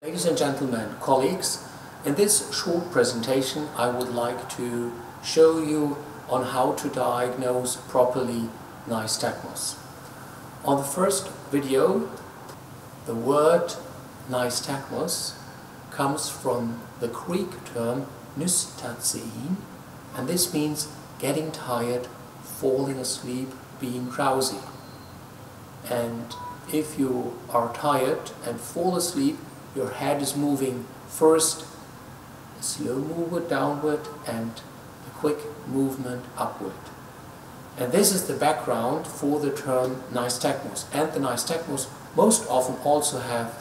Ladies and gentlemen, colleagues, in this short presentation I would like to show you on how to diagnose properly nystagmus. On the first video, the word nystagmus comes from the Greek term nystagmus, and this means getting tired, falling asleep, being drowsy. And if you are tired and fall asleep, your head is moving first a slow movement downward and a quick movement upward. And this is the background for the term nystagmus. And the nystagmus most often also have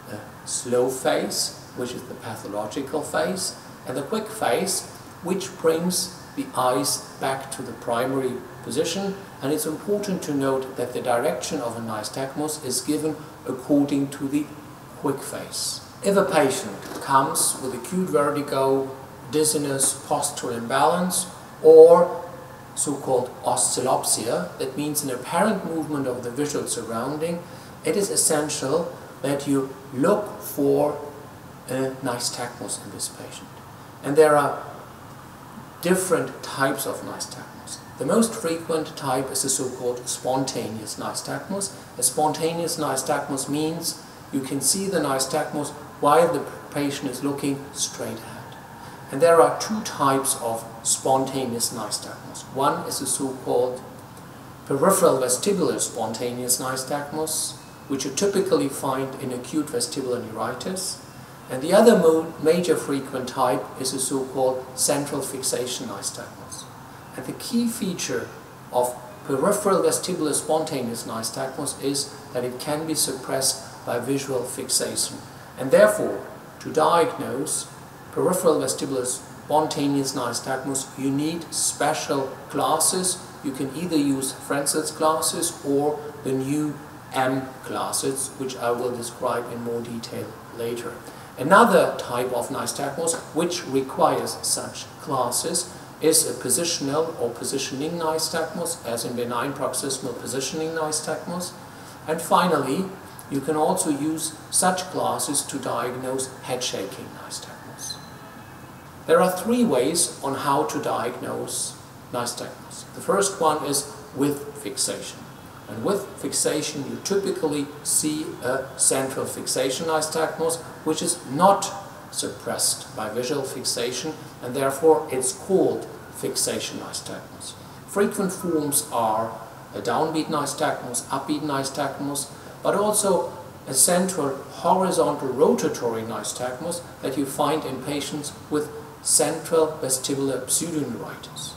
a slow phase, which is the pathological phase, and the quick phase, which brings the eyes back to the primary position. And it's important to note that the direction of a nystagmus is given according to the quick phase. If a patient comes with acute vertigo, dizziness, postural imbalance, or so-called oscillopsia, that means an apparent movement of the visual surrounding, it is essential that you look for a nystagmus in this patient. And there are different types of nystagmus. The most frequent type is the so-called spontaneous nystagmus. A spontaneous nystagmus means you can see the nystagmus while the patient is looking straight ahead. And there are two types of spontaneous nystagmus. One is the so-called peripheral vestibular spontaneous nystagmus, which you typically find in acute vestibular neuritis. And the other major frequent type is the so-called central fixation nystagmus. And the key feature of peripheral vestibular spontaneous nystagmus is that it can be suppressed by visual fixation. And therefore, to diagnose peripheral vestibular spontaneous nystagmus, you need special glasses. You can either use Frenzel's glasses or the new M glasses, which I will describe in more detail later. Another type of nystagmus which requires such glasses is a positional or positioning nystagmus, as in benign paroxysmal positioning nystagmus. And finally, you can also use such glasses to diagnose head-shaking nystagmus. There are three ways on how to diagnose nystagmus. The first one is with fixation. And with fixation you typically see a central fixation nystagmus, which is not suppressed by visual fixation, and therefore it's called fixation nystagmus. Frequent forms are a downbeat nystagmus, upbeat nystagmus, but also a central horizontal rotatory nystagmus that you find in patients with central vestibular pseudoneuritis.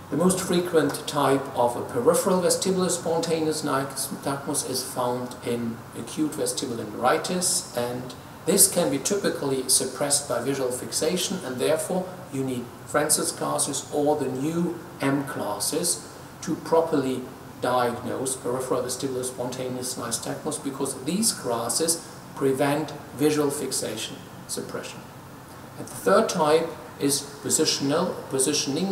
The most frequent type of a peripheral vestibular spontaneous nystagmus is found in acute vestibular neuritis, and this can be typically suppressed by visual fixation, and therefore you need Frenzel's glasses or the new M glasses to properly diagnose peripheral vestibular spontaneous nystagmus, because these glasses prevent visual fixation suppression. And the third type is positioning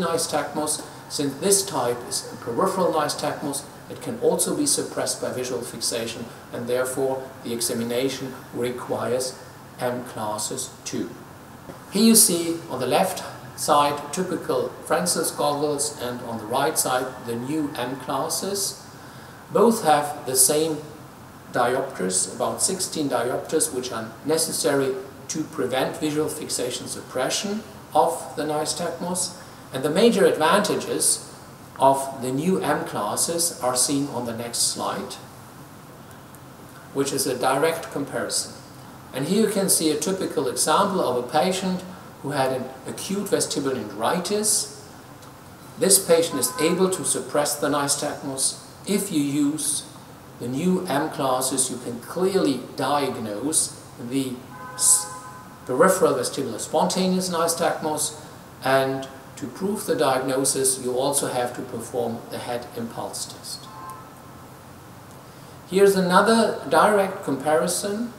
nystagmus. Since this type is a peripheral nystagmus, it can also be suppressed by visual fixation, and therefore the examination requires M glasses too. Here you see on the left side typical Frenzel's goggles, and on the right side the new M glasses. Both have the same diopters, about 16 diopters, which are necessary to prevent visual fixation suppression of the nystagmus. And the major advantages of the new M glasses are seen on the next slide, which is a direct comparison. And here you can see a typical example of a patient who had an acute vestibular neuritis. This patient is able to suppress the nystagmus. If you use the new M glasses, you can clearly diagnose the peripheral vestibular spontaneous nystagmus, and to prove the diagnosis you also have to perform the head impulse test. Here's another direct comparison.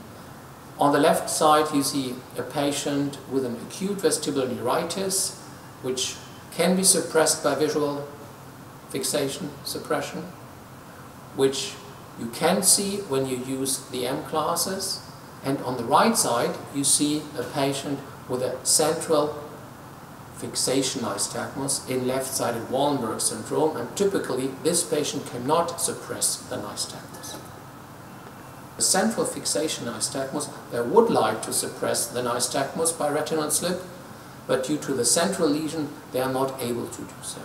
On the left side you see a patient with an acute vestibular neuritis, which can be suppressed by visual fixation suppression, which you can see when you use the M classes, and on the right side you see a patient with a central fixation nystagmus in left-sided Wallenberg syndrome, and typically this patient cannot suppress the nystagmus. The central fixation nystagmus, they would like to suppress the nystagmus by retinal slip, but due to the central lesion they are not able to do so.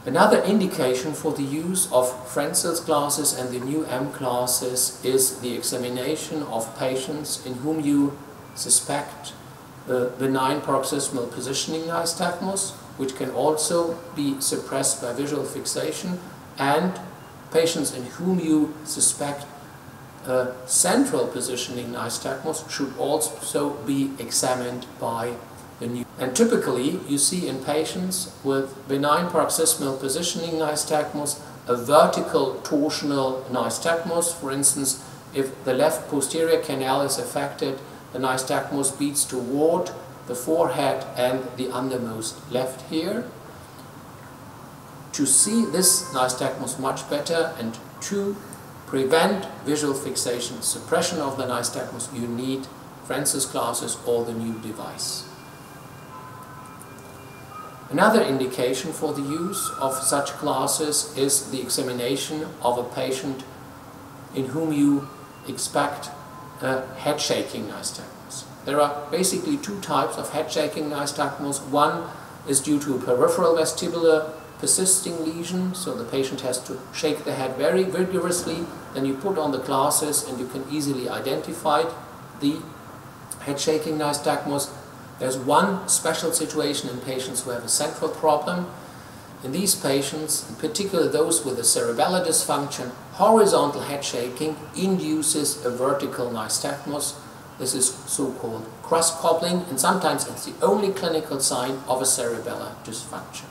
Another indication for the use of Frenzel's glasses and the new M classes is the examination of patients in whom you suspect benign paroxysmal positioning nystagmus, which can also be suppressed by visual fixation, and patients in whom you suspect central positioning nystagmus should also be examined by the new. And typically you see in patients with benign paroxysmal positioning nystagmus a vertical torsional nystagmus. For instance, if the left posterior canal is affected, the nystagmus beats toward the forehead and the undermost left here. To see this nystagmus much better and to prevent visual fixation, suppression of the nystagmus, you need Frenzel's glasses or the new device. Another indication for the use of such glasses is the examination of a patient in whom you expect a head shaking nystagmus. There are basically two types of head shaking nystagmus. One is due to a peripheral vestibular persisting lesion, so the patient has to shake the head very vigorously. Then you put on the glasses and you can easily identify the head shaking nystagmus. There's one special situation in patients who have a central problem. In these patients, in particular those with a cerebellar dysfunction, horizontal head shaking induces a vertical nystagmus. This is so-called cross-coupling, and sometimes it's the only clinical sign of a cerebellar dysfunction.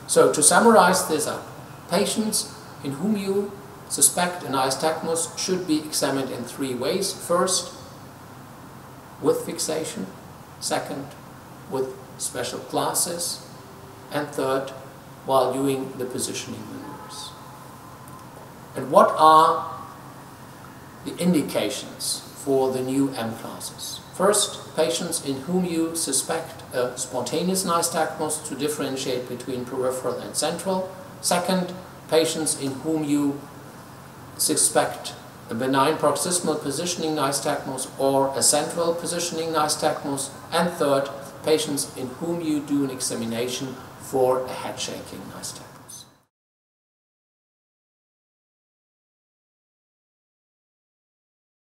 So to summarize this up, patients in whom you suspect a nystagmus should be examined in three ways. First, with fixation. Second, with special glasses. And third, while doing the positioning maneuvers. And what are the indications for the new M classes? First, patients in whom you suspect a spontaneous nystagmus to differentiate between peripheral and central. Second, patients in whom you suspect a benign paroxysmal positioning nystagmus or a central positioning nystagmus. And third, patients in whom you do an examination for a head shaking nystagmus.